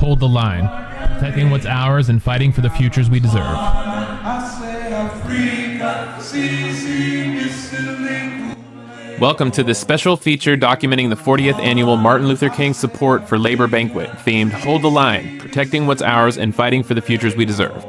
hold the line, protecting what's ours and fighting for the futures we deserve. Welcome to this special feature documenting the 40th annual Martin Luther King support for labor banquet, themed Hold the Line, protecting what's ours and fighting for the futures we deserve.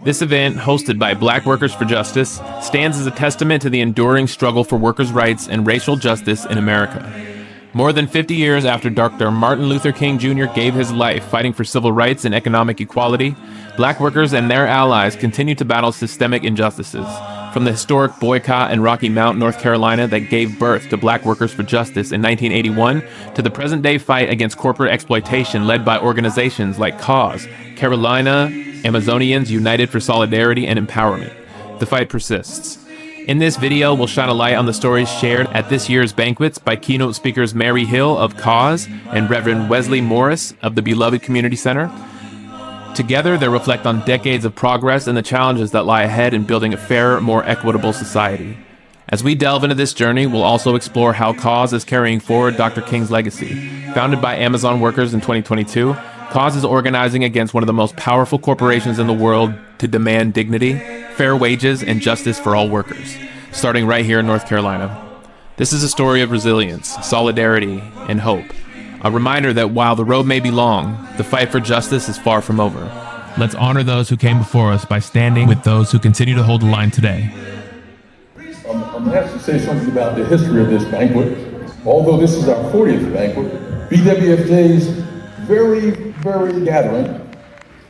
This event, hosted by Black Workers for Justice, stands as a testament to the enduring struggle for workers' rights and racial justice in America. More than 50 years after Dr. Martin Luther King Jr. gave his life fighting for civil rights and economic equality, Black workers and their allies continue to battle systemic injustices, from the historic boycott in Rocky Mount, North Carolina that gave birth to Black Workers for Justice in 1981, to the present-day fight against corporate exploitation led by organizations like CAUSE, Carolina Amazonians United for Solidarity and Empowerment. The fight persists. In this video, we'll shine a light on the stories shared at this year's banquets by keynote speakers Mary Hill of CAUSE and Reverend Wesley Morris of the Beloved Community Center. Together, they reflect on decades of progress and the challenges that lie ahead in building a fairer, more equitable society. As we delve into this journey, we'll also explore how CAUSE is carrying forward Dr. King's legacy. Founded by Amazon workers in 2022, CAUSE is organizing against one of the most powerful corporations in the world to demand dignity, fair wages, and justice for all workers, starting right here in North Carolina. This is a story of resilience, solidarity, and hope. A reminder that while the road may be long, the fight for justice is far from over. Let's honor those who came before us by standing with those who continue to hold the line today. I'm going to have to say something about the history of this banquet. Although this is our 40th banquet, BWFJ's very gathering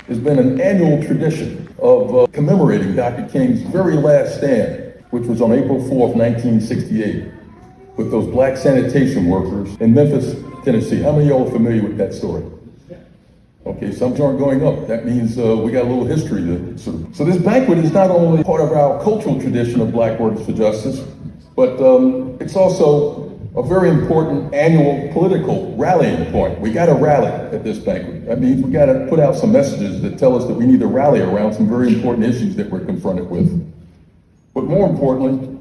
has been an annual tradition of commemorating Dr. King's very last stand, which was on April 4th, 1968, with those black sanitation workers in Memphis, Tennessee. How many of y'all are familiar with that story? Okay, some aren't going up. That means we got a little history to sort of. So this banquet is not only part of our cultural tradition of Black Workers for Justice, but it's also a very important annual political rallying point. We got to rally at this banquet. That means we got to put out some messages that tell us that we need to rally around some very important issues that we're confronted with. But more importantly,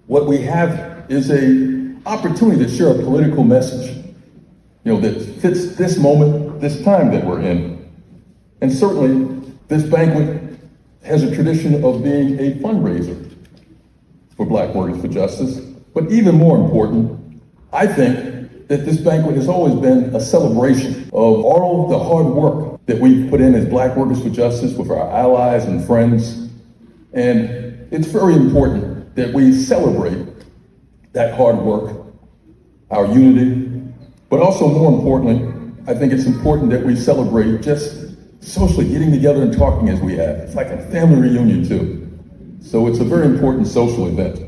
what we have is a opportunity to share a political message, that fits this moment, this time that we're in. And certainly, this banquet has a tradition of being a fundraiser for Black Workers for Justice. But even more important, I think that this banquet has always been a celebration of all the hard work that we've put in as Black Workers for Justice with our allies and friends. And it's very important that we celebrate that hard work, our unity, but also more importantly, I think it's important that we celebrate just socially getting together and talking as we have. It's like a family reunion too. So it's a very important social event.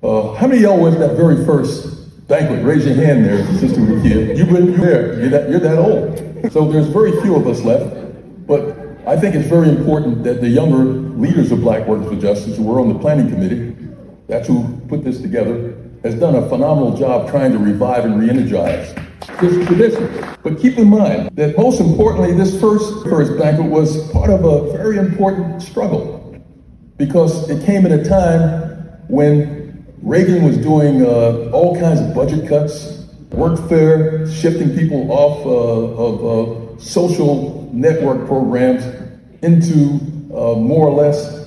How many of y'all went to that very first banquet? Raise your hand there, Sister Rukia. You've been there, you're that old. So there's very few of us left, but I think it's very important that the younger leaders of Black Workers for Justice who were on the planning committee, that's who put this together, has done a phenomenal job trying to revive and re-energize this tradition. But keep in mind that most importantly, this first banquet was part of a very important struggle because it came at a time when Reagan was doing all kinds of budget cuts, workfare, shifting people off of social network programs into more or less,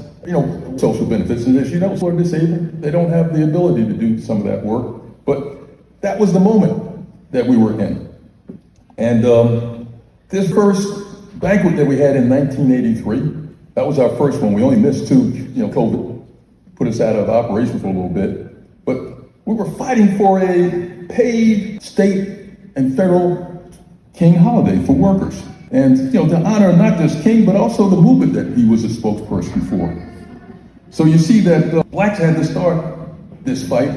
social benefits. And as you know, who are disabled, they don't have the ability to do some of that work. But that was the moment that we were in. And this first banquet that we had in 1983, that was our first one. We only missed two, COVID put us out of operation for a little bit. But we were fighting for a paid state and federal King holiday for workers. And, to honor not just King, but also the movement that he was a spokesperson for. So you see that blacks had to start this fight,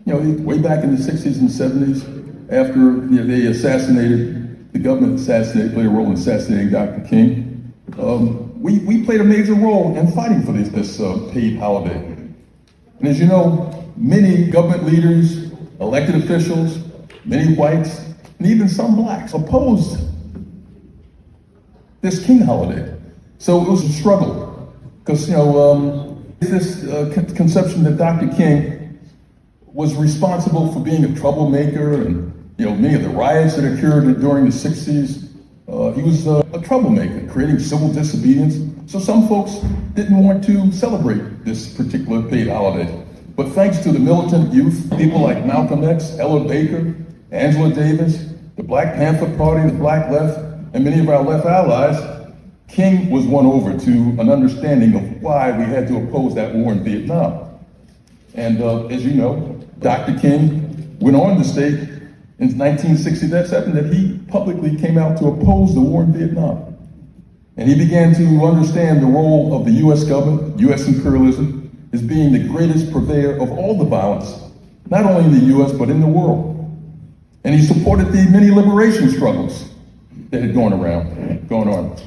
way back in the 60s and 70s after they the government played a role in assassinating Dr. King. We played a major role in fighting for this paid holiday. And as you know, many government leaders, elected officials, many whites, and even some blacks opposed this King holiday. So it was a struggle because, this conception that Dr. King was responsible for being a troublemaker and, many of the riots that occurred during the 60s He was a troublemaker, creating civil disobedience. So some folks didn't want to celebrate this particular paid holiday. But thanks to the militant youth, people like Malcolm X, Ella Baker, Angela Davis, the Black Panther Party, the Black Left, and many of our left allies, King was won over to an understanding of why we had to oppose that war in Vietnam. And as you know, Dr. King went on to state in 1967 that he publicly came out to oppose the war in Vietnam. And he began to understand the role of the US government, US imperialism, as being the greatest purveyor of all the violence, not only in the US, but in the world. And he supported the many liberation struggles that had gone on.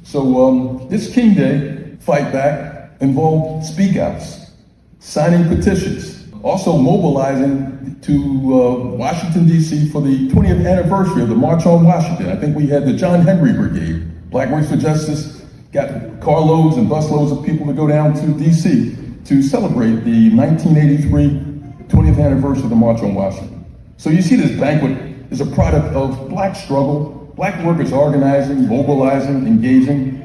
So this King Day Fight Back involved speak outs, signing petitions, also mobilizing to Washington, D.C. for the 20th anniversary of the March on Washington. I think we had the John Henry Brigade, Black Voice for Justice, got carloads and busloads of people to go down to D.C. to celebrate the 1983 20th anniversary of the March on Washington. So you see this banquet is a product of Black struggle, Black workers organizing, mobilizing, engaging.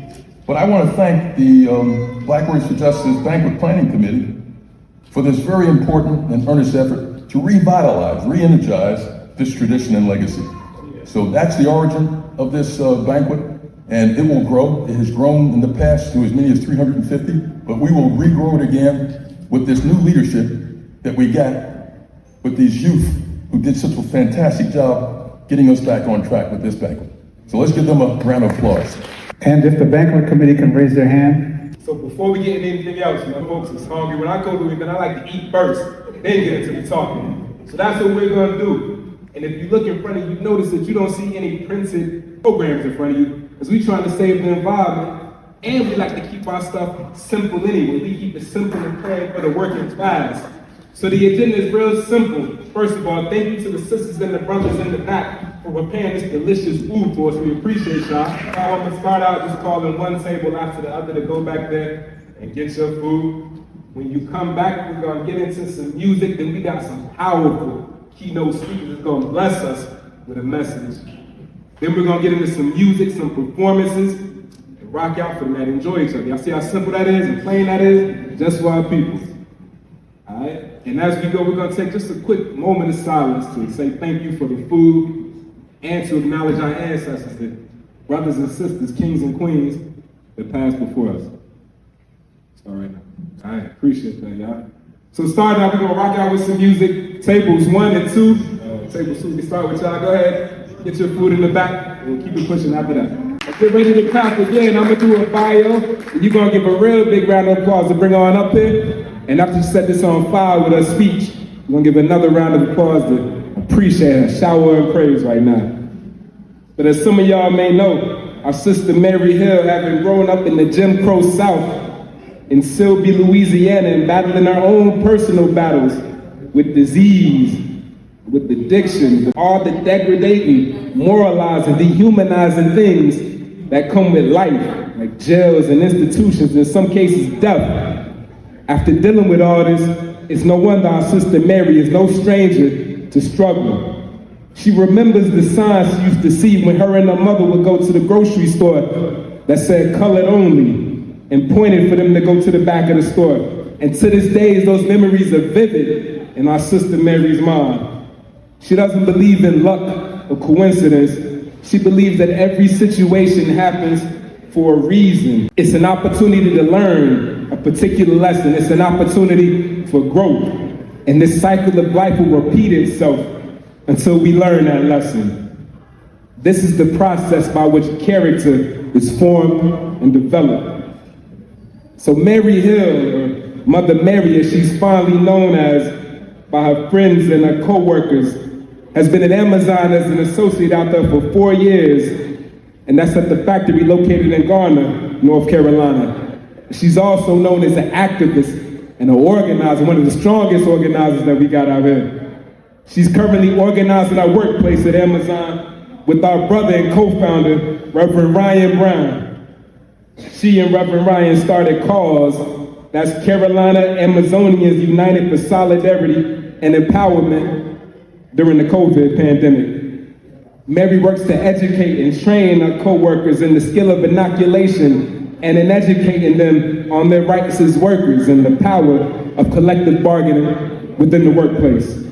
But I want to thank the Black Voice for Justice Banquet Planning Committee for this very important and earnest effort to revitalize, re-energize this tradition and legacy. So that's the origin of this banquet, and it will grow. It has grown in the past to as many as 350, but we will regrow it again with this new leadership that we got with these youth who did such a fantastic job getting us back on track with this banquet. So let's give them a round of applause. And if the banquet committee can raise their hand. So before we get into anything else, my folks is hungry. When I go to an event, I like to eat first, then get into the talking. So that's what we're gonna do. And if you look in front of you, notice that you don't see any printed programs in front of you, because we're trying to save the environment, and we like to keep our stuff simple anyway. We keep it simple and planned for the working class. So the agenda is real simple. First of all, thank you to the sisters and the brothers in the back for preparing this delicious food for us. We appreciate y'all. I want to start out just calling one table after the other to go back there and get your food. When you come back, we're gonna get into some music, then we got some powerful keynote speakers that's gonna bless us with a message. Then we're gonna get into some music, some performances, and rock out for them and enjoy each other. Y'all see how simple that is and plain that is? Just for our people. All right? And as we go, we're gonna take just a quick moment of silence to say thank you for the food and to acknowledge our ancestors, the brothers and sisters, kings and queens that passed before us. Start right now. All right, appreciate that, y'all. So starting out, we're gonna rock out with some music. Tables 1 and 2. Table 2, we start with y'all. Go ahead, get your food in the back, and we'll keep it pushing after that. Let's get ready to clap again. I'm gonna do a bio, and you're gonna give a real big round of applause to bring her on up here. And after you set this on fire with her speech, we're gonna give another round of applause to appreciate her, shower her in praise right now. But as some of y'all may know, our sister Mary Hill, having grown up in the Jim Crow South in Selby, Louisiana, and battling her own personal battles with disease, with addiction, with all the degrading, moralizing, dehumanizing things that come with life, like jails and institutions, in some cases death. After dealing with all this, it's no wonder our sister Mary is no stranger to struggle. She remembers the signs she used to see when her and her mother would go to the grocery store that said colored only and pointed for them to go to the back of the store. And to this day, those memories are vivid in our sister Mary's mind. She doesn't believe in luck or coincidence. She believes that every situation happens for a reason. It's an opportunity to learn a particular lesson. It's an opportunity for growth. And this cycle of life will repeat itself until we learn that lesson. This is the process by which character is formed and developed. So Mary Hill, or Mother Mary, as she's fondly known as by her friends and her co-workers, has been at Amazon as an associate out there for 4 years, and that's at the factory located in Garner, North Carolina. She's also known as an activist and an organizer, one of the strongest organizers that we got out here. She's currently organizing our workplace at Amazon with our brother and co-founder, Reverend Ryan Brown. She and Reverend Ryan started CAUSE, that's Carolina Amazonians United for Solidarity and Empowerment, during the COVID pandemic. Mary works to educate and train her co-workers in the skill of inoculation and in educating them on their rights as workers and the power of collective bargaining within the workplace.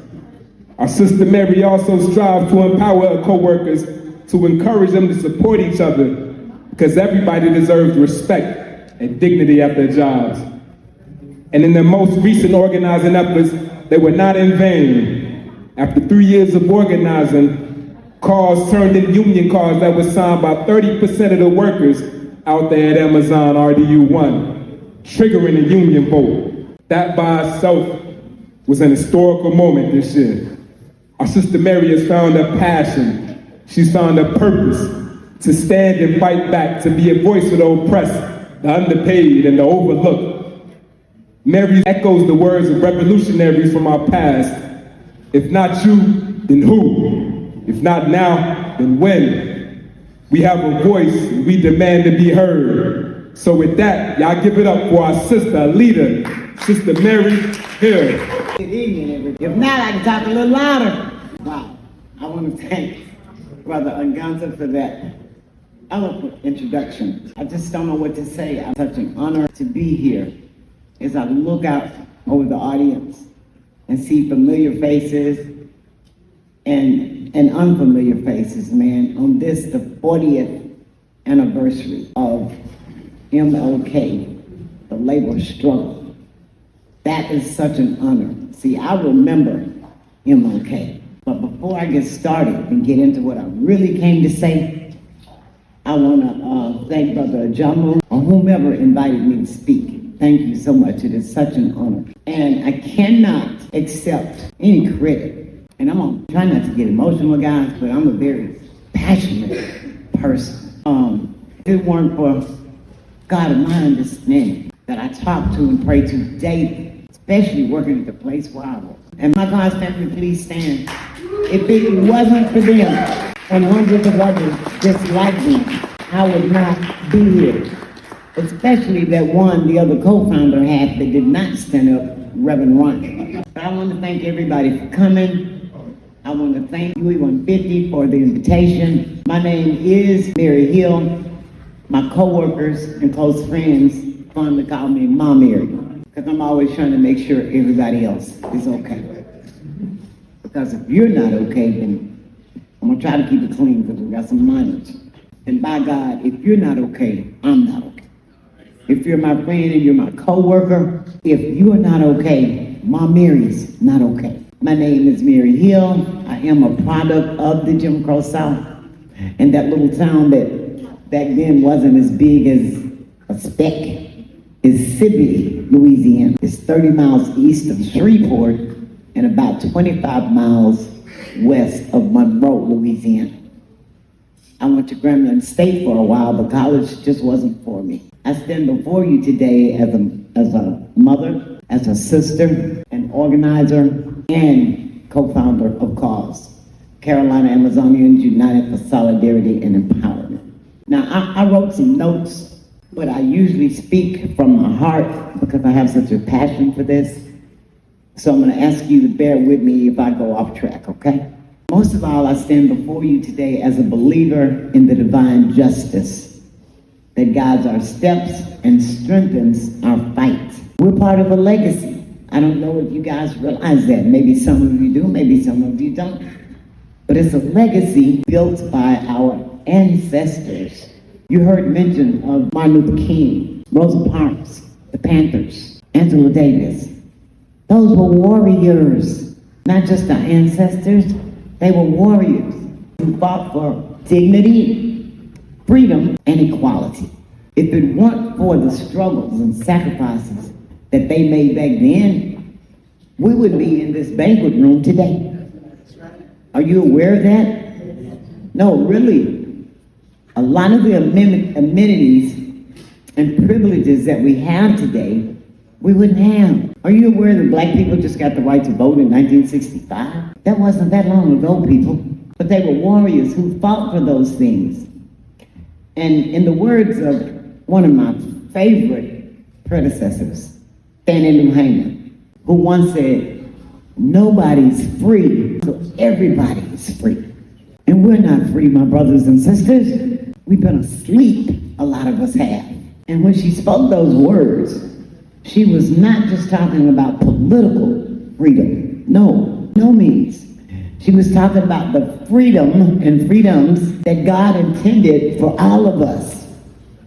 Our sister Mary also strives to empower her co-workers to encourage them to support each other because everybody deserves respect and dignity at their jobs. And in their most recent organizing efforts, they were not in vain. After 3 years of organizing, cards turned in union cards that were signed by 30% of the workers out there at Amazon RDU1, triggering a union vote. That by itself was an historical moment this year. Our sister Mary has found her passion. She's found her purpose to stand and fight back, to be a voice for the oppressed, the underpaid, and the overlooked. Mary echoes the words of revolutionaries from our past. If not you, then who? If not now, then when? We have a voice and we demand to be heard. So with that, y'all give it up for our sister, our leader, Sister Mary Hill. Good evening, everybody. If not, I can talk a little louder. Wow. I want to thank Brother Anganza for that eloquent introduction. I just don't know what to say. I'm such an honor to be here as I look out over the audience and see familiar faces and unfamiliar faces, man, on this, the 40th anniversary of MLK, the labor struggle. That is such an honor. See, I remember MLK, but before I get started and get into what I really came to say, I want to thank Brother Jamu or whomever invited me to speak. Thank you so much. It is such an honor. And I cannot accept any credit. And I'm going to try not to get emotional, guys, but I'm a very passionate person. If it weren't for God of my understanding that I talk to and pray to daily, especially working at the place where I work. And my God's family, please stand. If it wasn't for them and hundreds of others just like me, I would not be here. Especially that one, the other co-founder had that did not stand up, Reverend Ron. But I want to thank everybody for coming. I want to thank UE150 for the invitation. My name is Mary Hill. My co-workers and close friends fondly call me Mom Mary, because I'm always trying to make sure everybody else is okay. Because if you're not okay, then I'm going to try to keep it clean because we got some minors. And by God, if you're not okay, I'm not okay. If you're my friend and you're my co-worker, if you are not okay, Mom Mary's not okay. My name is Mary Hill. I am a product of the Jim Crow South. And that little town that back then wasn't as big as a speck is Sibley, Louisiana. It's 30 miles east of Shreveport and about 25 miles west of Monroe, Louisiana. I went to Grambling State for a while, but college just wasn't for me. I stand before you today as a mother, as a sister, an organizer, and co-founder of CAUSE, Carolina Amazonians United for Solidarity and Empowerment. Now, I wrote some notes, but I usually speak from my heart because I have such a passion for this. So I'm going to ask you to bear with me if I go off track, okay? Most of all, I stand before you today as a believer in the divine justice that guides our steps and strengthens our fight. We're part of a legacy. I don't know if you guys realize that. Maybe some of you do, maybe some of you don't. But it's a legacy built by our ancestors. You heard mention of Martin Luther King, Rosa Parks, the Panthers, Angela Davis. Those were warriors, not just our ancestors. They were warriors who fought for dignity, freedom, and equality. If it weren't for the struggles and sacrifices that they made back then, we would be in this banquet room today. Are you aware of that? No, really. A lot of the amenities and privileges that we have today, we wouldn't have. Are you aware that black people just got the right to vote in 1965? That wasn't that long ago, people. But they were warriors who fought for those things. And in the words of one of my favorite predecessors, Fannie Lou Hamer, who once said, nobody's free, so everybody is free. And we're not free, my brothers and sisters. We've been asleep, a lot of us have. And when she spoke those words, she was not just talking about political freedom. No, no means. She was talking about the freedom and freedoms that God intended for all of us.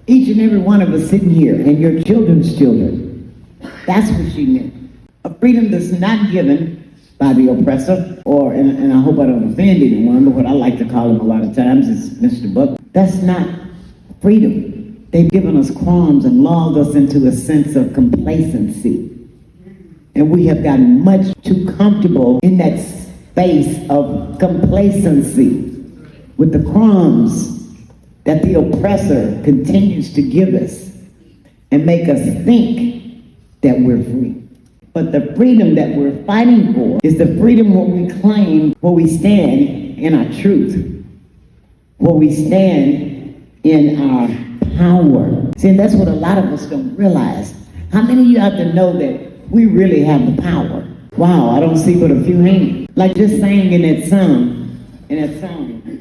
Each and every one of us sitting here, and your children's children. That's what she meant. A freedom that's not given by the oppressor, and I hope I don't offend anyone, but what I like to call him a lot of times is Mr. Buck. That's not freedom. They've given us crumbs and lulled us into a sense of complacency. And we have gotten much too comfortable in that space of complacency with the crumbs that the oppressor continues to give us and make us think that we're free. But the freedom that we're fighting for is the freedom where we claim, where we stand in our truth, where we stand in our power. See, that's what a lot of us don't realize. How many of you out there know that we really have the power? Wow, I don't see but a few hands. Like just saying in that song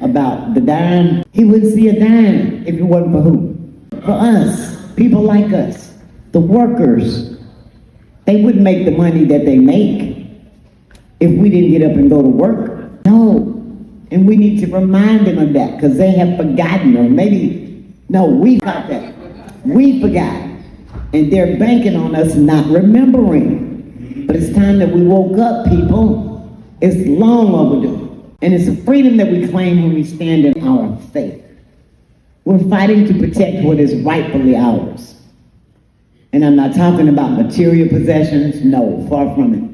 about the dime, he wouldn't see a dime if it wasn't for who? For us, people like us, the workers. They wouldn't make the money that they make if we didn't get up and go to work. No. And we need to remind them of that because they have forgotten, or maybe, no, we got that. We forgot. And they're banking on us not remembering. But it's time that we woke up, people. It's long overdue. And it's a freedom that we claim when we stand in our faith. We're fighting to protect what is rightfully ours. And I'm not talking about material possessions, no, far from it.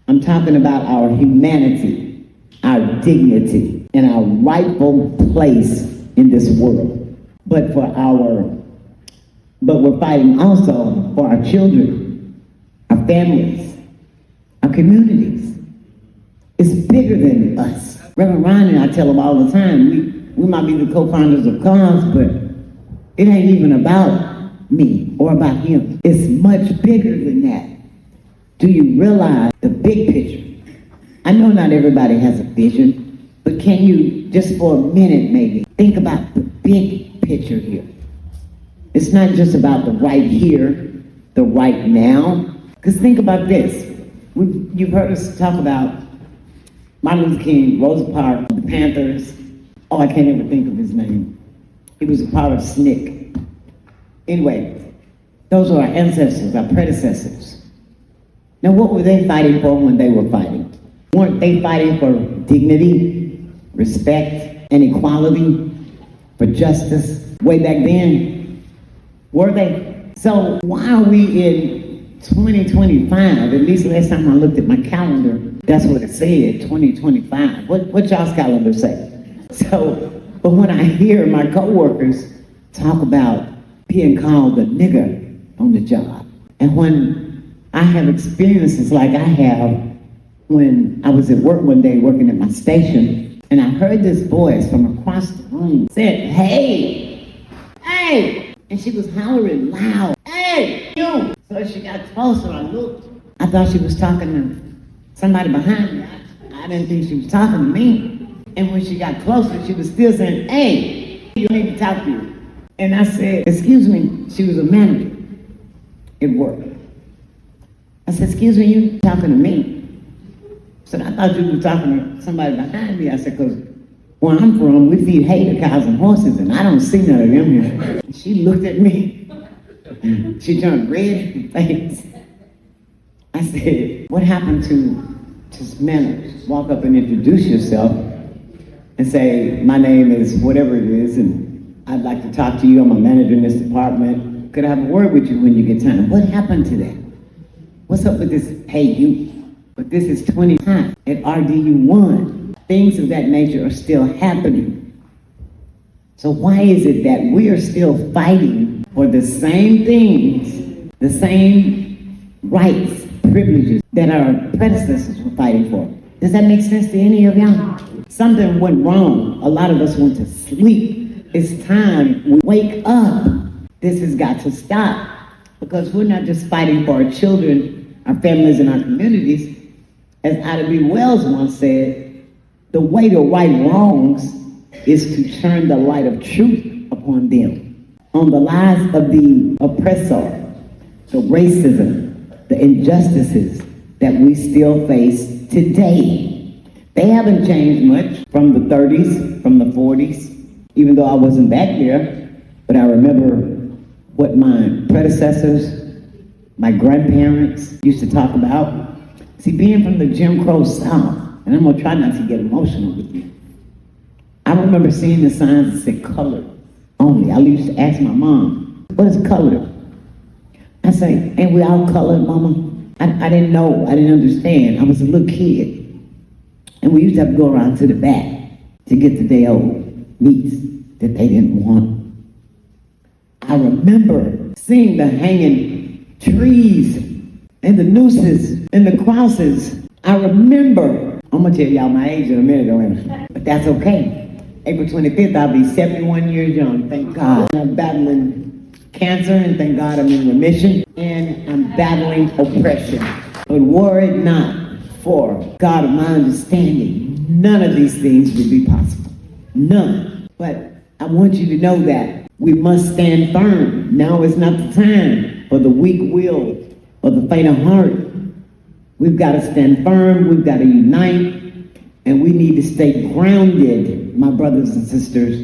I'm talking about our humanity, our dignity, and our rightful place in this world. But we're fighting also for our children, our families, our communities. It's bigger than us. Reverend Ron and I tell them all the time, we might be the co-founders of cause, but it ain't even about me or about him. It's much bigger than that. Do you realize the big picture? I know not everybody has a vision, but can you just for a minute maybe think about the big picture here? It's not just about the right here, the right now. Because think about this. You've heard us talk about Martin Luther King, Rosa Parks, the Panthers. Oh, I can't even think of his name. He was a part of SNCC. Anyway, those are our ancestors, our predecessors. Now, what were they fighting for when they were fighting? Weren't they fighting for dignity, respect, and equality, for justice way back then? Were they? So why are we in 2025? At least last time I looked at my calendar, that's what it said, 2025. What y'all's calendar say? So, but when I hear my coworkers talk about being called a nigger on the job. And when I have experiences like I have when I was at work one day working at my station, and I heard this voice from across the room said, hey, hey, and she was hollering loud, hey, you. So as she got closer, I looked. I thought she was talking to somebody behind me. I didn't think she was talking to me. And when she got closer, she was still saying, hey, you need to talk to you. And I said, excuse me, she was a manager at work. I said, excuse me, you talking to me? So I thought you were talking to somebody behind me. I said, because where I'm from, we feed hay to cows and horses, and I don't see none of them here. She looked at me. She turned red in the face. I said, what happened to manners? Walk up and introduce yourself and say, my name is whatever it is, and I'd like to talk to you. I'm a manager in this department. Could I have a word with you when you get time? What happened to that? What's up with this, hey, you? But this is 20 at RDU1. Things of that nature are still happening. So why is it that we are still fighting for the same things, the same rights, privileges that our predecessors were fighting for? Does that make sense to any of y'all? Something went wrong. A lot of us went to sleep. It's time we wake up. This has got to stop because we're not just fighting for our children, our families, and our communities. As Ida B. Wells once said, the way to right wrongs is to turn the light of truth upon them, on the lies of the oppressor, the racism, the injustices that we still face today. They haven't changed much from the 30s, from the 40s, even though I wasn't back there, but I remember what my predecessors, my grandparents used to talk about. See, being from the Jim Crow South, and I'm gonna try not to get emotional with you, I remember seeing the signs that said colored only. I used to ask my mom, what is colored? I say, ain't we all colored, Mama? I didn't know, I didn't understand. I was a little kid. And we used to have to go around to the back to get the day old meats that they didn't want. I remember seeing the hanging trees and the nooses and the crosses. I remember, I'm gonna tell y'all my age in a minute, but that's okay. April 25th, I'll be 71 years young, thank God. I'm battling cancer, and thank God I'm in remission, and I'm battling oppression. But were it not for God of my understanding, none of these things would be possible. None. But I want you to know that we must stand firm. Now is not the time for the weak will or the faint of heart. We've got to stand firm, we've got to unite, and we need to stay grounded, my brothers and sisters,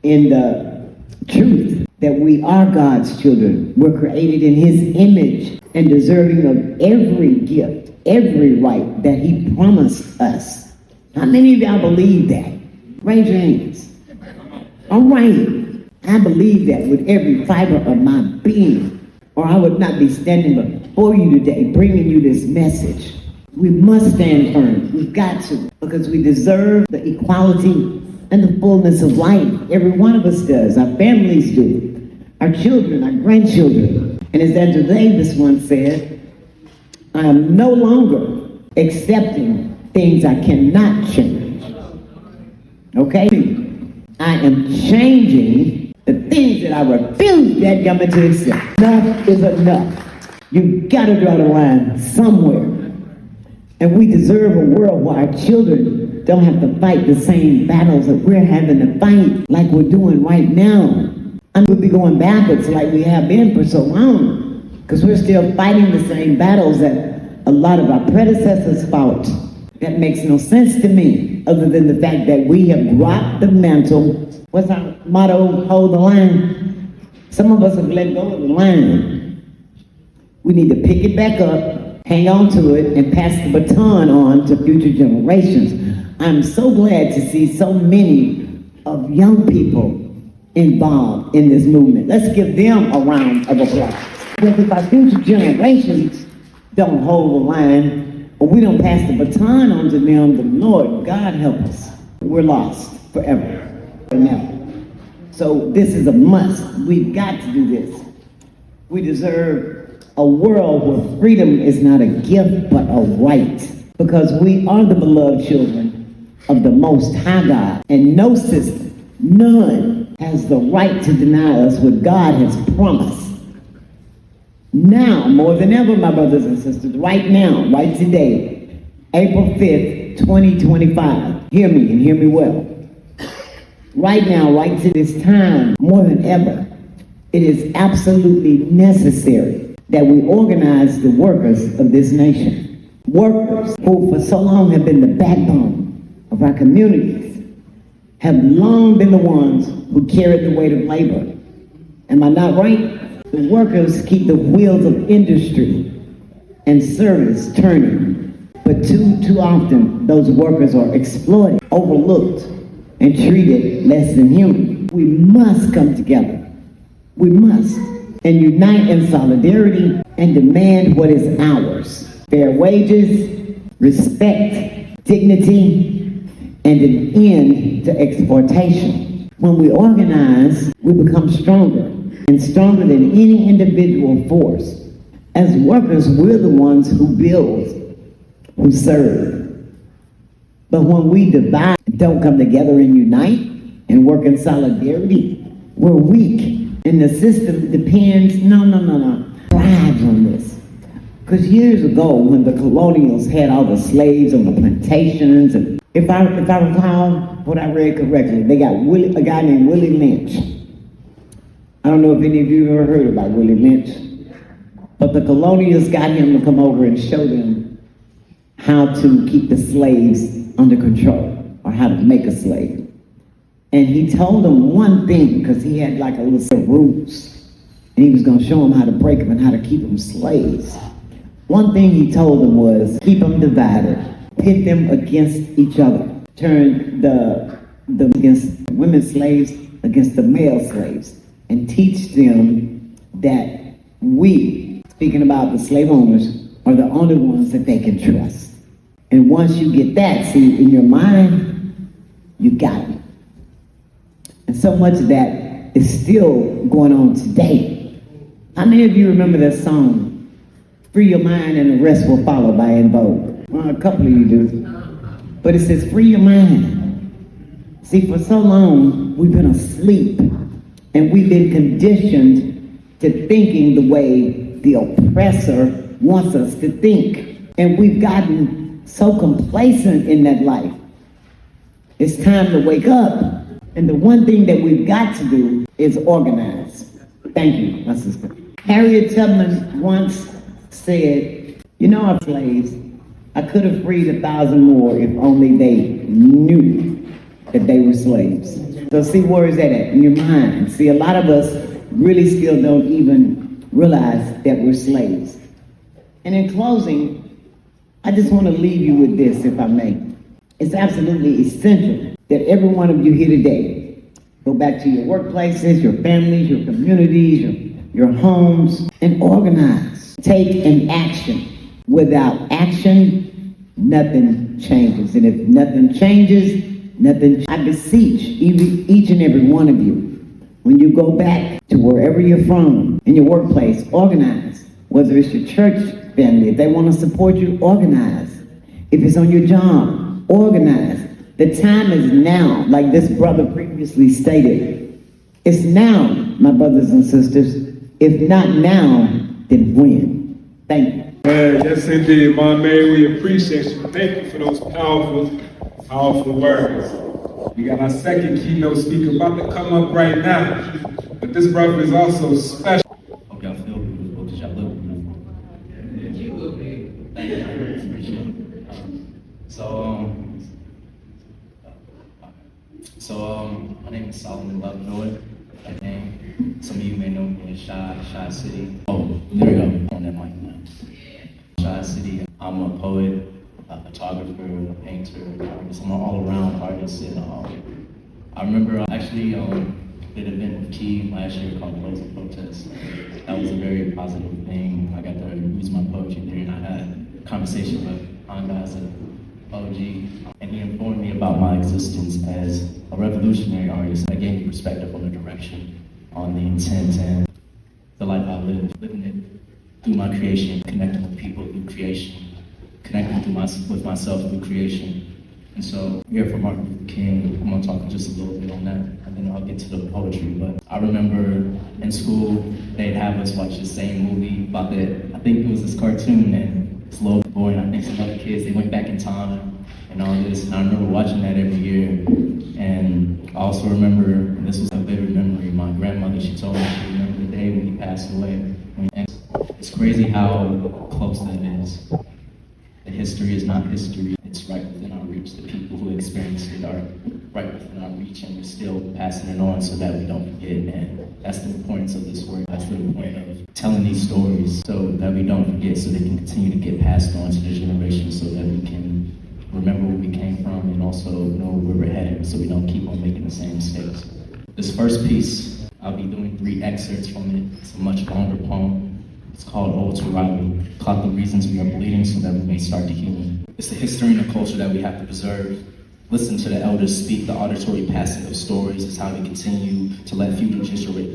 in the truth that we are God's children. We're created in His image and deserving of every gift, every right that He promised us. How many of y'all believe that? Raise your hands. All right. I believe that with every fiber of my being, or I would not be standing before you today bringing you this message. We must stand firm. We've got to, because we deserve the equality and the fullness of life. Every one of us does. Our families do. Our children, our grandchildren. And as Andrew Davis once said, I am no longer accepting things I cannot change. Okay? I am changing the things that I refuse that government to accept. Enough is enough. You've got to draw the line somewhere. And we deserve a world where our children don't have to fight the same battles that we're having to fight like we're doing right now. And we'll be going backwards like we have been for so long, because we're still fighting the same battles that a lot of our predecessors fought. That makes no sense to me, other than the fact that we have dropped the mantle. What's our motto? Hold the line. Some of us have let go of the line. We need to pick it back up, hang on to it, and pass the baton on to future generations. I'm so glad to see so many of young people involved in this movement. Let's give them a round of applause. Because if our future generations don't hold the line, or we don't pass the baton on to them, the Lord, God help us. We're lost forever and ever. So this is a must. We've got to do this. We deserve a world where freedom is not a gift, but a right. Because we are the beloved children of the Most High God. And no system, none, has the right to deny us what God has promised. Now, more than ever, my brothers and sisters, right now, right today, April 5th, 2025, hear me and hear me well. Right now, right to this time, more than ever, it is absolutely necessary that we organize the workers of this nation. Workers who for so long have been the backbone of our communities, have long been the ones who carried the weight of labor. Am I not right? The workers keep the wheels of industry and service turning. But too often, those workers are exploited, overlooked, and treated less than human. We must come together. We must. And unite in solidarity and demand what is ours. Fair wages, respect, dignity, and an end to exploitation. When we organize, we become stronger, and stronger than any individual force. As workers, we're the ones who build, who serve. But when we divide, don't come together and unite and work in solidarity, we're weak. And the system depends, thrives on this. Because years ago, when the colonials had all the slaves on the plantations, and if I recall what I read correctly, they got a guy named Willie Lynch. I don't know if any of you ever heard about Willie Lynch, but the colonials got him to come over and show them how to keep the slaves under control, or how to make a slave. And he told them one thing, because he had like a little set of rules, and he was going to show them how to break them and how to keep them slaves. One thing he told them was, keep them divided, pit them against each other, turn the against women slaves against the male slaves, and teach them that we, speaking about the slave owners, are the only ones that they can trust. And once you get that, see, in your mind, you got it. And so much of that is still going on today. How many of you remember that song, Free Your Mind and the Rest Will Follow by En Vogue? Well, a couple of you do. But it says, free your mind. See, for so long, we've been asleep, and we've been conditioned to thinking the way the oppressor wants us to think. And we've gotten so complacent in that life. It's time to wake up. And the one thing that we've got to do is organize. Thank you, my sister. Harriet Tubman once said, you know, our slaves, I could have freed 1,000 more if only they knew that they were slaves. So see, where is that at? In your mind. See, a lot of us really still don't even realize that we're slaves. And in closing, I just want to leave you with this, if I may. It's absolutely essential that every one of you here today go back to your workplaces, your families, your communities, your homes, and organize. Take an action. Without action, nothing changes. And if nothing changes, I beseech each and every one of you, when you go back to wherever you're from, in your workplace, organize. Whether it's your church family, if they want to support you, organize. If it's on your job, organize. The time is now, like this brother previously stated. It's now, my brothers and sisters. If not now, then when? Thank you. Yes, indeed, my man. We appreciate you. Thank you for those powerful words. We got our second keynote speaker about to come up right now. But this brother is also special. Hope y'all feel beautiful because y'all look beautiful. You look big. Thank you. I appreciate it. My name is Solomon Lovejoy. And some of you may know me as Shy City. Oh, there we go. On that mic now. Shy City. I'm a poet, a photographer, a painter, an artist. I'm an all-around artist. And I remember actually did an event with Key last year called Closing Protest. That was a very positive thing. I got to use my poetry there, and I had a conversation with Anga as a OG, and he informed me about my existence as a revolutionary artist. I gave me perspective on the direction, on the intent, and the life I lived, living it through my creation, connecting with people through creation, connecting with myself through creation. And so, here for Martin Luther King, I'm gonna talk just a little bit on that, and then I'll get to the poetry. But I remember in school, they'd have us watch the same movie about that. I think it was this cartoon, and this little boy and I think some other kids, they went back in time and all this. And I remember watching that every year. And I also remember, and this was a vivid memory, my grandmother, she told me she remembered the day when he passed away. And it's crazy how close that is. The history is not history. It's right within our reach. The people who experienced it are right within our reach, and we're still passing it on so that we don't forget. And that's the importance of this work. That's the point of telling these stories so that we don't forget, so they can continue to get passed on to the generation, so that we can remember where we came from and also know where we're headed, so we don't keep on making the same mistakes. This first piece, I'll be doing 3 excerpts from it. It's a much longer poem. It's called Ode to Riley, called The Reasons We Are Bleeding So That We May Start to Heal. It's the history and the culture that we have to preserve. Listen to the elders speak. The auditory passing of stories is how we continue to let future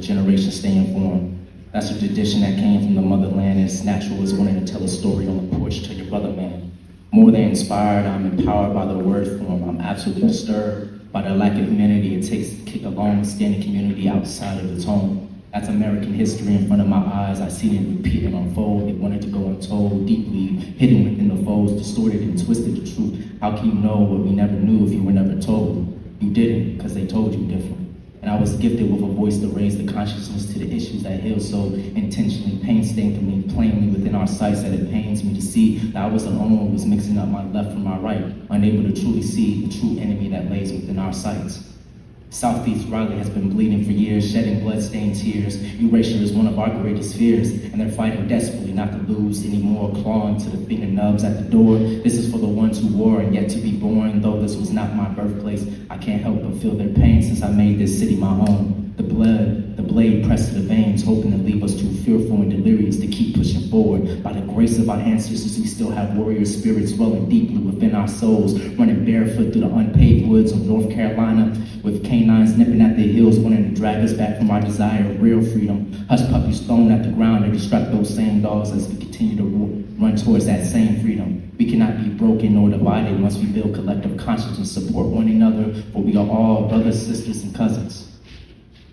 generations stay informed. That's a tradition that came from the motherland, and it's natural as wanting to tell a story on the porch to your brother man. More than inspired, I'm empowered by the word form. I'm absolutely disturbed by the lack of humanity it takes to kick a long-standing community outside of its home. That's American history in front of my eyes. I seen it repeat and unfold. It wanted to go untold, deeply hidden within the folds, distorted and twisted the truth. How can you know what we never knew if you were never told? You didn't, because they told you different. And I was gifted with a voice to raise the consciousness to the issues that heal so intentionally, painstakingly, plainly within our sights that it pains me to see that I was alone who was mixing up my left from my right, unable to truly see the true enemy that lays within our sights. Southeast Raleigh has been bleeding for years, shedding blood-stained tears. Erasure is one of our greatest fears, and they're fighting desperately not to lose any more, clawing to the finger nubs at the door. This is for the ones who were and yet to be born. Though this was not my birthplace, I can't help but feel their pain since I made this city my home. The blade pressed to the veins, hoping to leave us too fearful and delirious to keep pushing forward. By the grace of our ancestors, we still have warrior spirits rolling deeply within our souls, running barefoot through the unpaved woods of North Carolina, with canines nipping at their heels, wanting to drag us back from our desire of real freedom. Hush puppies thrown at the ground to distract those same dogs as we continue to run towards that same freedom. We cannot be broken nor divided once we build collective conscience and support one another, for we are all brothers, sisters, and cousins.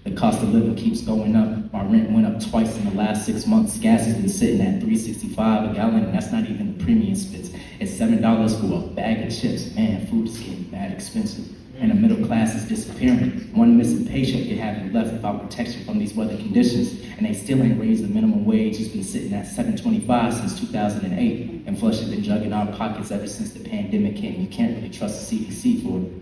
The cost of living keeps going up. My rent went up twice in the last 6 months. Gas has been sitting at $3.65 a gallon, and that's not even the premium spits. It's $7 for a bag of chips. Man, food is getting bad expensive. And the middle class is disappearing. One missing paycheck you haven't left without protection from these weather conditions, and they still ain't raised the minimum wage. It's been sitting at $7.25 since 2008, and flush has been jugging our pockets ever since the pandemic came. You can't really trust the CDC for it.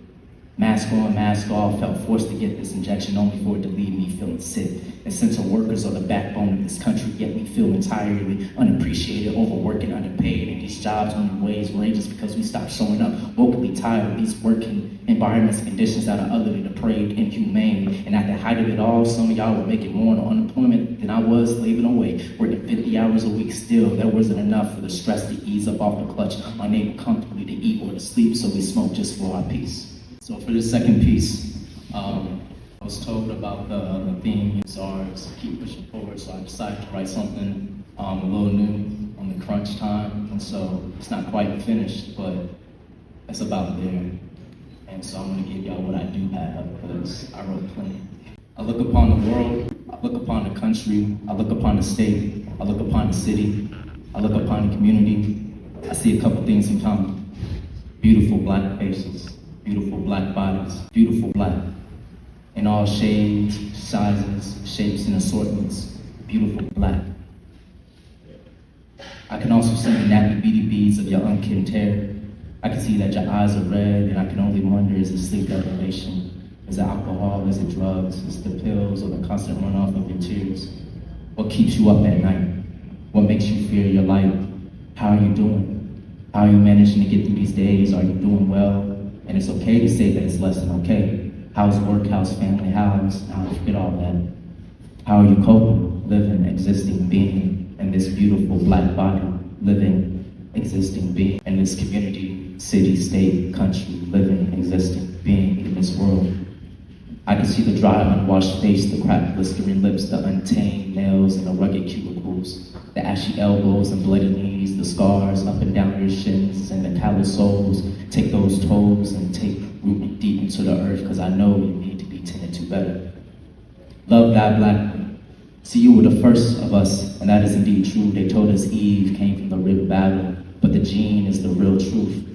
Mask on, mask off, felt forced to get this injection only for it to leave me feeling sick. Essential workers are the backbone of this country, yet we feel entirely unappreciated, overworked, and underpaid. And these jobs only raise wages because we stopped showing up, vocally tired of these working environments and conditions that are utterly depraved, inhumane. And at the height of it all, some of y'all were making more on unemployment than I was slaving away, working 50 hours a week. Still, there wasn't enough for the stress to ease up off the clutch, unable comfortably to eat or to sleep, so we smoked just for our peace. So for the second piece, I was told about the theme, SARS, keep pushing forward, so I decided to write something a little new on the crunch time, and so it's not quite finished, but it's about there. And so I'm gonna give y'all what I do have, because I wrote plenty. I look upon the world, I look upon the country, I look upon the state, I look upon the city, I look upon the community. I see a couple things in common. Beautiful black faces. Beautiful black bodies, beautiful black, in all shades, sizes, shapes, and assortments, beautiful black. I can also see the nappy beady beads of your unkempt hair. I can see that your eyes are red, and I can only wonder, is it sleep deprivation? Is it alcohol? Is it drugs? Is it the pills or the constant runoff of your tears? What keeps you up at night? What makes you fear your life? How are you doing? How are you managing to get through these days? Are you doing well? And it's okay to say that it's less than okay. How's work, how's family, how's, forget all that. How are you coping, living, existing, being in this beautiful black body, living, existing, being in this community, city, state, country, living, existing, being in this world? I can see the dry, unwashed face, the cracked, blistering lips, the untamed nails and the rugged cubicles, the ashy elbows and bloody knees, the scars up and down your shins and the callous soles. Take those toes and take root deep into the earth, because I know you need to be tended to better. Love thy black. See, you were the first of us, and that is indeed true. They told us Eve came from the rib battle, but the gene is the real truth,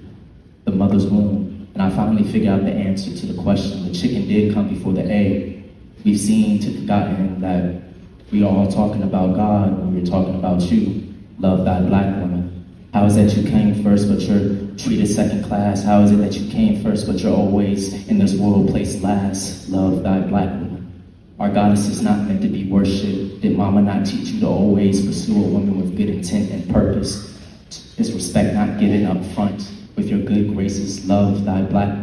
the mother's womb. And I finally figured out the answer to the question. The chicken did come before the egg. We've seen to forgotten that we are all talking about God when we're talking about you. Love thy black woman. How is it that you came first, but you're treated second class? How is it that you came first, but you're always in this world placed last? Love thy black woman. Our goddess is not meant to be worshipped. Did mama not teach you to always pursue a woman with good intent and purpose? Disrespect not given up front. With your good graces, love thy black,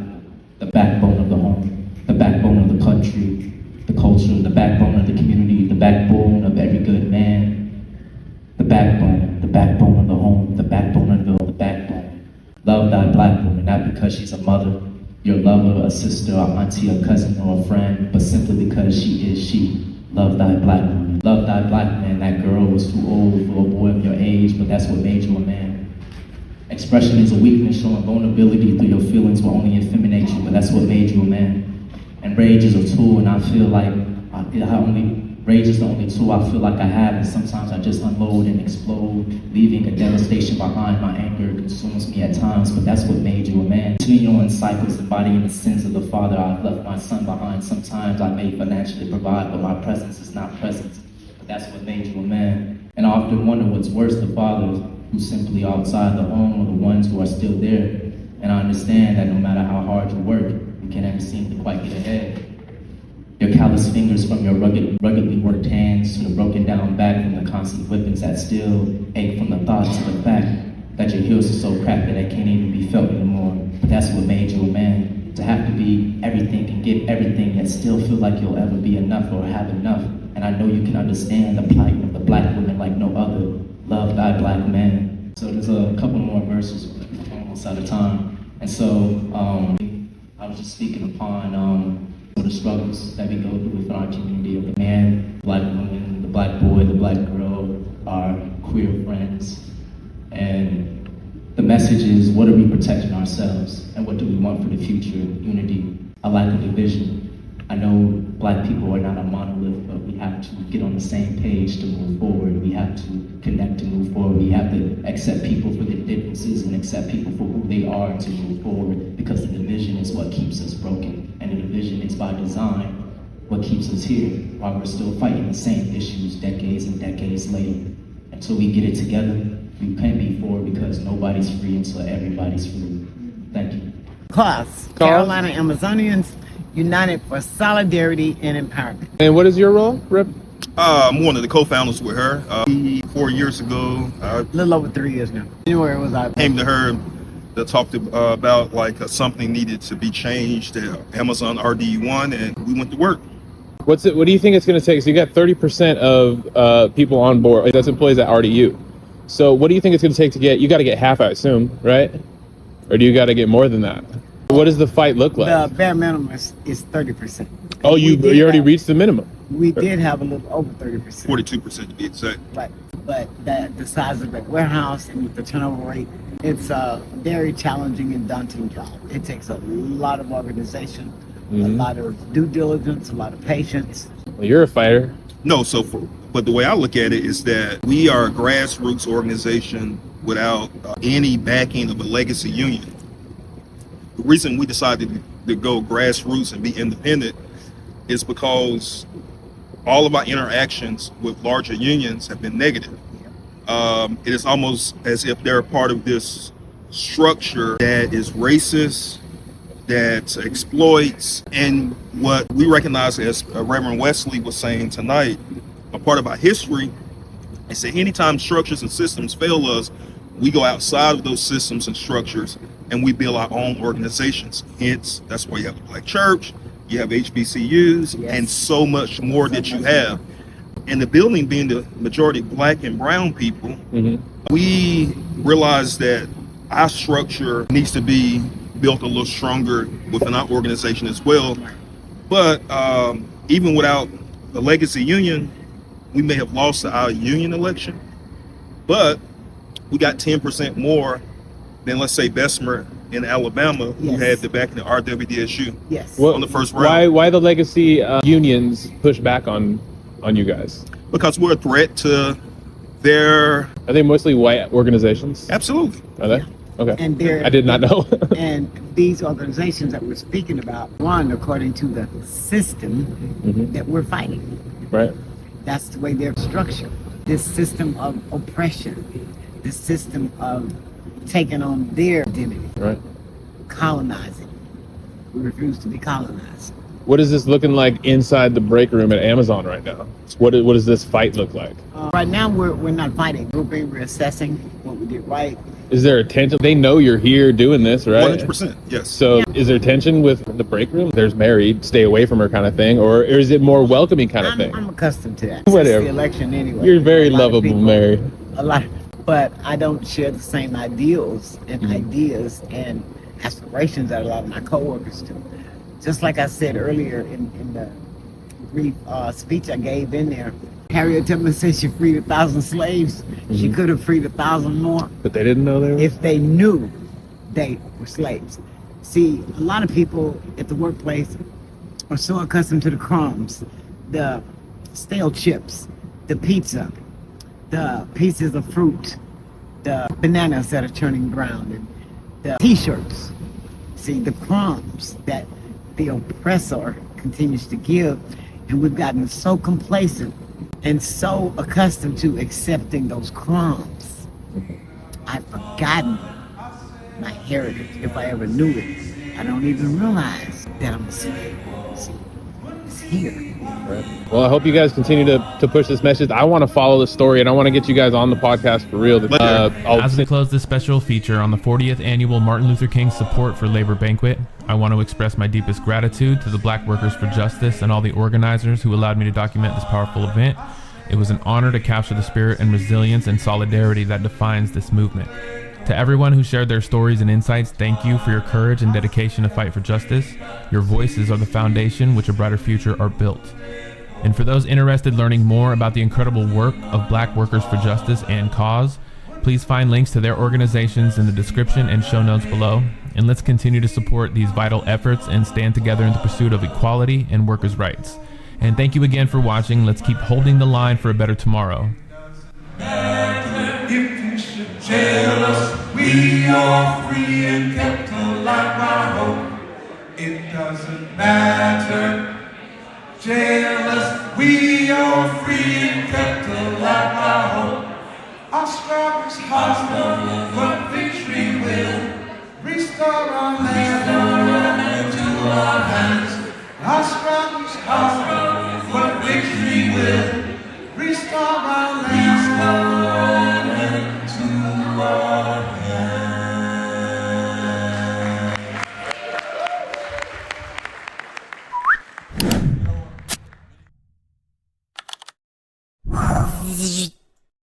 the backbone of the home, the backbone of the country, the culture, the backbone of the community, the backbone of every good man, the backbone of the home, the backbone of the backbone. Love thy black woman, not because she's a mother, your lover, a sister, a auntie, a cousin, or a friend, but simply because she is she. Love thy black woman. Love thy black man. That girl was too old for a boy of your age, but that's what made you a man. Expression is a weakness, showing vulnerability through your feelings will only effeminate you, but that's what made you a man. And rage is a tool, and I feel like I only Rage is the only tool I feel like I have, and sometimes I just unload and explode, leaving a devastation behind. My anger consumes me at times, but that's what made you a man. Continuing in cycles, embodying the sins of the father. I've left my son behind. Sometimes I may financially provide, but my presence is not present. But that's what made you a man. And I often wonder what's worse, the fathers who simply outside the home or the ones who are still there. And I understand that no matter how hard you work, you can never seem to quite get ahead. Your calloused fingers from your ruggedly worked hands to the broken down back from the constant whippings that still ache from the thought to the fact that your heels are so cracked that they can't even be felt anymore. But that's what made you a man. To have to be everything and give everything yet still feel like you'll ever be enough or have enough. And I know you can understand the plight of the black woman like no other. Love thy black man. So there's a couple more verses, but I'm almost out of time. And so I was just speaking upon the struggles that we go through within our community of the man, black woman, the black boy, the black girl, our queer friends. And the message is, what are we protecting ourselves? And what do we want for the future? Unity, a lack of division. I know black people are not a monolith, but we have to get on the same page to move forward. We have to connect to move forward. We have to accept people for their differences and accept people for who they are to move forward, because the division is what keeps us broken. And the division is by design what keeps us here while we're still fighting the same issues decades and decades later. Until we get it together, we can't be forward because nobody's free until everybody's free. Thank you. Class, Carolina Amazonians United for Solidarity and Empowerment. And what is your role, Rip? I'm one of the co-founders with her. 4 years ago, I A little over 3 years now. January was our came to her that talked about something needed to be changed at Amazon RD1, and we went to work. What do you think it's going to take? So you got 30% of people on board. That's employees at RDU. So what do you think it's going to take to get? You got to get half, I assume, right? Or do you got to get more than that? What does the fight look like? The bare minimum is 30%. Oh, you already reached the minimum. We did have a little over 30%. 42% to be exact. But the size of the warehouse and with the turnover rate, it's a very challenging and daunting job. It takes a lot of organization, a lot of due diligence, a lot of patience. Well, you're a fighter. No, but the way I look at it is that we are a grassroots organization without any backing of a legacy union. The reason we decided to go grassroots and be independent is because all of our interactions with larger unions have been negative. It is almost as if they're part of this structure that is racist, that exploits, and what we recognize, as Reverend Wesley was saying tonight, a part of our history is that anytime structures and systems fail us, we go outside of those systems and structures and we build our own organizations. Hence, that's why you have the Black Church, you have HBCUs, and so much more that you have. And the building being the majority Black and brown people, we realize that our structure needs to be built a little stronger within our organization as well. But even without the legacy union, we may have lost our union election, but we got 10% more than, let's say, Bessemer in Alabama, who had the backing of RWDSU on the first round. Why the legacy unions push back on you guys? Because we're a threat to their... Are they mostly white organizations? Absolutely. Are they? Okay. And I did not know. And these organizations that we're speaking about run according to the system that we're fighting. Right. That's the way they're structured. This system of oppression, this system of taking on their identity, right? Colonizing. We refuse to be colonized. What is this looking like inside the break room at Amazon right now? What does this fight look like? Right now, we're not fighting. We're assessing what we did right. Is there a tension? They know you're here doing this, right? 100%, yes. So is there tension with the break room? There's Mary, stay away from her kind of thing, or is it more welcoming kind of thing? I'm accustomed to that. Whatever. Since the election anyway. You're very lovable, Mary. A lot, but I don't share the same ideals and ideas and aspirations that a lot of my coworkers do. Just like I said earlier in the brief speech I gave in there, Harriet Tubman said she freed 1,000 slaves. She could have freed 1,000 more. But they didn't know they were? If they knew they were slaves. See, a lot of people at the workplace are so accustomed to the crumbs, the stale chips, the pizza, the pieces of fruit, the bananas that are turning brown, and the t-shirts. See, the crumbs that the oppressor continues to give, and we've gotten so complacent and so accustomed to accepting those crumbs. I've forgotten my heritage, if I ever knew it. I don't even realize that I'm a slave. See, it's here. Well, I hope you guys continue to push this message. I want to follow the story, and I want to get you guys on the podcast for real. As we close this special feature on the 40th annual Martin Luther King Support for Labor Banquet, I want to express my deepest gratitude to the Black Workers for Justice and all the organizers who allowed me to document this powerful event. It was an honor to capture the spirit and resilience and solidarity that defines this movement. To everyone who shared their stories and insights, thank you for your courage and dedication to fight for justice. Your voices are the foundation which a brighter future are built. And for those interested learning more about the incredible work of Black Workers for Justice and Cause, please find links to their organizations in the description and show notes below. And let's continue to support these vital efforts and stand together in the pursuit of equality and workers' rights. And thank you again for watching. Let's keep holding the line for a better tomorrow. If you should jail us, we are free and kept alive by hope. It doesn't matter. Jail us, we are free and kept alive by hope. Our struggle's hostile, but victory will restore our lives.